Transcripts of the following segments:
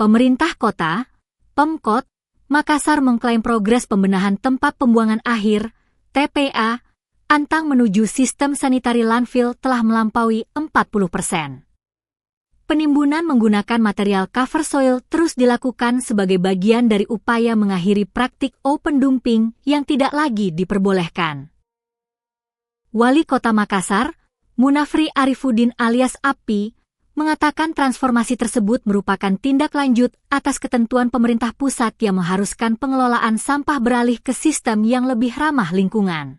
Pemerintah Kota, Pemkot, Makassar mengklaim progres pembenahan tempat pembuangan akhir, TPA, Antang menuju sistem sanitary landfill telah melampaui 40%. Penimbunan menggunakan material cover soil terus dilakukan sebagai bagian dari upaya mengakhiri praktik open dumping yang tidak lagi diperbolehkan. Wali Kota Makassar, Munafri Arifuddin alias Api, mengatakan transformasi tersebut merupakan tindak lanjut atas ketentuan pemerintah pusat yang mengharuskan pengelolaan sampah beralih ke sistem yang lebih ramah lingkungan.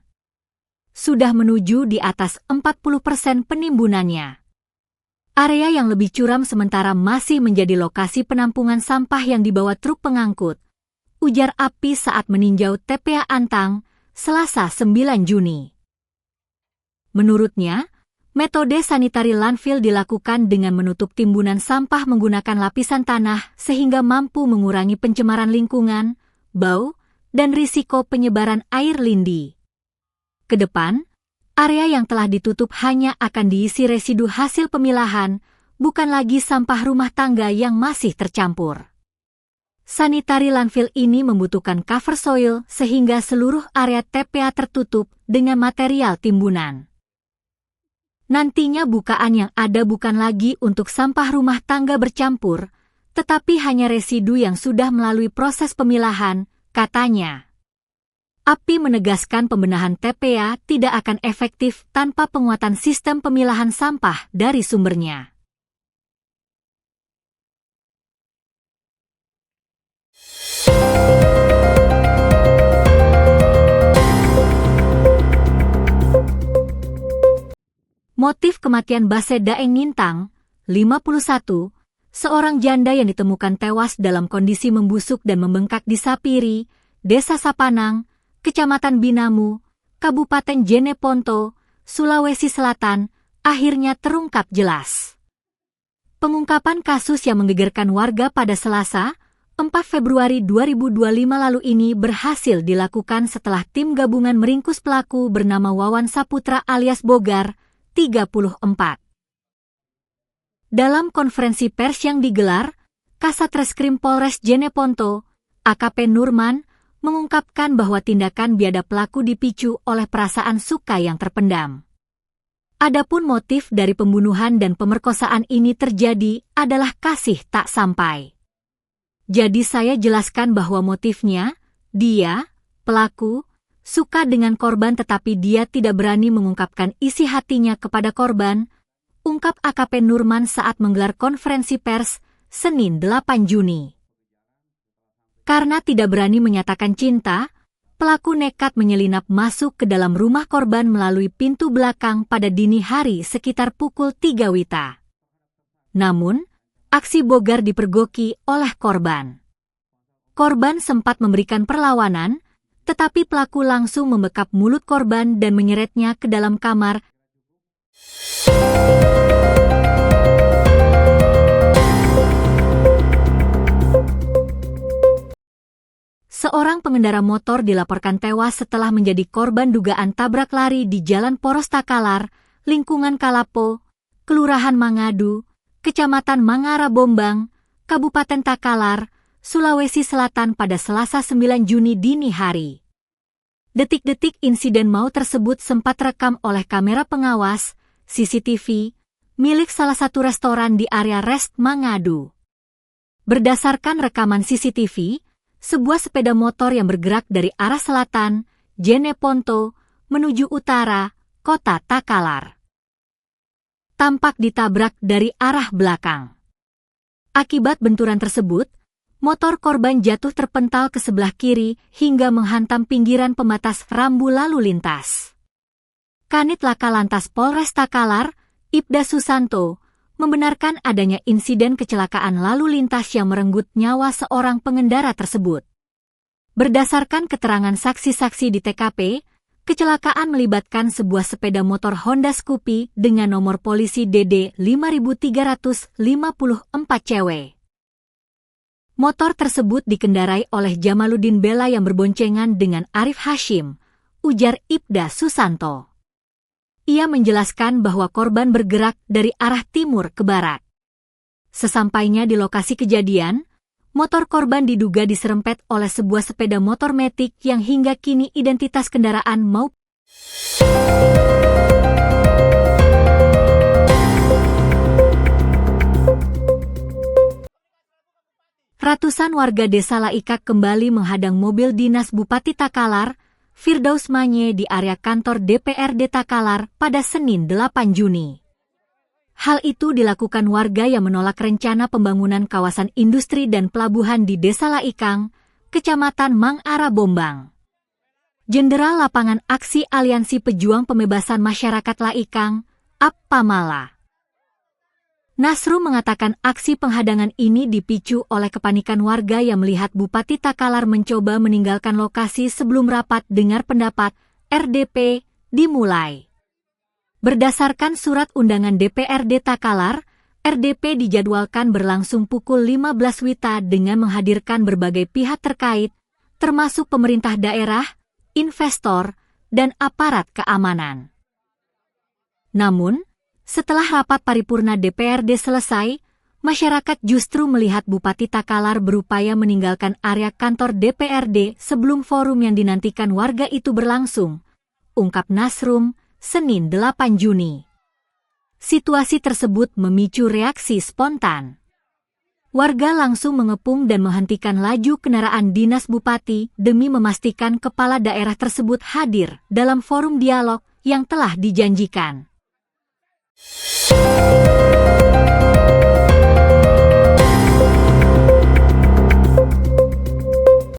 Sudah menuju di atas 40% penimbunannya. Area yang lebih curam sementara masih menjadi lokasi penampungan sampah yang dibawa truk pengangkut, ujar Api saat meninjau TPA Antang, Selasa 9 Juni. Menurutnya, metode sanitary landfill dilakukan dengan menutup timbunan sampah menggunakan lapisan tanah sehingga mampu mengurangi pencemaran lingkungan, bau, dan risiko penyebaran air lindi. Ke depan, area yang telah ditutup hanya akan diisi residu hasil pemilahan, bukan lagi sampah rumah tangga yang masih tercampur. Sanitary landfill ini membutuhkan cover soil sehingga seluruh area TPA tertutup dengan material timbunan. Nantinya bukaan yang ada bukan lagi untuk sampah rumah tangga bercampur, tetapi hanya residu yang sudah melalui proses pemilahan, katanya. Api menegaskan pembenahan TPA tidak akan efektif tanpa penguatan sistem pemilahan sampah dari sumbernya. Motif kematian Base Daeng Nintang, 51, seorang janda yang ditemukan tewas dalam kondisi membusuk dan membengkak di Sapiri, Desa Sapanang, Kecamatan Binamu, Kabupaten Jeneponto, Sulawesi Selatan, akhirnya terungkap jelas. Pengungkapan kasus yang menggegerkan warga pada Selasa, 4 Februari 2025 lalu ini berhasil dilakukan setelah tim gabungan meringkus pelaku bernama Wawan Saputra alias Bogar, 34. Dalam konferensi pers yang digelar, Kasat Reskrim Polres Jeneponto, AKP Nurman, mengungkapkan bahwa tindakan biadab pelaku dipicu oleh perasaan suka yang terpendam. Adapun motif dari pembunuhan dan pemerkosaan ini terjadi adalah kasih tak sampai. Jadi saya jelaskan bahwa motifnya, dia, pelaku, suka dengan korban tetapi dia tidak berani mengungkapkan isi hatinya kepada korban, ungkap AKP Nurman saat menggelar konferensi pers, Senin 8 Juni. Karena tidak berani menyatakan cinta, pelaku nekat menyelinap masuk ke dalam rumah korban melalui pintu belakang pada dini hari sekitar pukul 3 WITA. Namun, aksi Bogar dipergoki oleh korban. Korban sempat memberikan perlawanan, tetapi pelaku langsung membekap mulut korban dan menyeretnya ke dalam kamar. Seorang pengendara motor dilaporkan tewas setelah menjadi korban dugaan tabrak lari di Jalan Poros Takalar, lingkungan Kalapo, Kelurahan Mangadu, Kecamatan Mangara Bombang, Kabupaten Takalar, Sulawesi Selatan pada Selasa 9 Juni dini hari. Detik-detik insiden maut tersebut sempat rekam oleh kamera pengawas, CCTV, milik salah satu restoran di area Rest Mangadu. Berdasarkan rekaman CCTV, sebuah sepeda motor yang bergerak dari arah selatan, Jeneponto, menuju utara, kota Takalar, tampak ditabrak dari arah belakang. Akibat benturan tersebut, motor korban jatuh terpental ke sebelah kiri hingga menghantam pinggiran pembatas rambu lalu lintas. Kanit Laka Lantas Polres Takalar, Ibda Susanto, membenarkan adanya insiden kecelakaan lalu lintas yang merenggut nyawa seorang pengendara tersebut. Berdasarkan keterangan saksi-saksi di TKP, kecelakaan melibatkan sebuah sepeda motor Honda Scoopy dengan nomor polisi DD 5354 CW. Motor tersebut dikendarai oleh Jamaluddin Bella yang berboncengan dengan Arif Hashim, ujar Ibda Susanto. Ia menjelaskan bahwa korban bergerak dari arah timur ke barat. Sesampainya di lokasi kejadian, Motor korban diduga diserempet oleh sebuah sepeda motor metik yang hingga kini identitas kendaraan maupun ratusan warga desa Laikak kembali menghadang mobil dinas Bupati Takalar, Firdaus Manye di area kantor DPRD Takalar pada Senin 8 Juni. Hal itu dilakukan warga yang menolak rencana pembangunan kawasan industri dan pelabuhan di Desa Laikang, Kecamatan Mangara Bombang. Jenderal Lapangan Aksi Aliansi Pejuang Pembebasan Masyarakat Laikang, Appamala Nasrum mengatakan aksi penghadangan ini dipicu oleh kepanikan warga yang melihat Bupati Takalar mencoba meninggalkan lokasi sebelum rapat dengar pendapat RDP dimulai. Berdasarkan surat undangan DPRD Takalar, RDP dijadwalkan berlangsung pukul 15 WITA dengan menghadirkan berbagai pihak terkait, termasuk pemerintah daerah, investor, dan aparat keamanan. Namun, setelah rapat paripurna DPRD selesai, masyarakat justru melihat Bupati Takalar berupaya meninggalkan area kantor DPRD sebelum forum yang dinantikan warga itu berlangsung, ungkap Nasrum, Senin 8 Juni. Situasi tersebut memicu reaksi spontan. Warga langsung mengepung dan menghentikan laju kendaraan dinas Bupati demi memastikan kepala daerah tersebut hadir dalam forum dialog yang telah dijanjikan.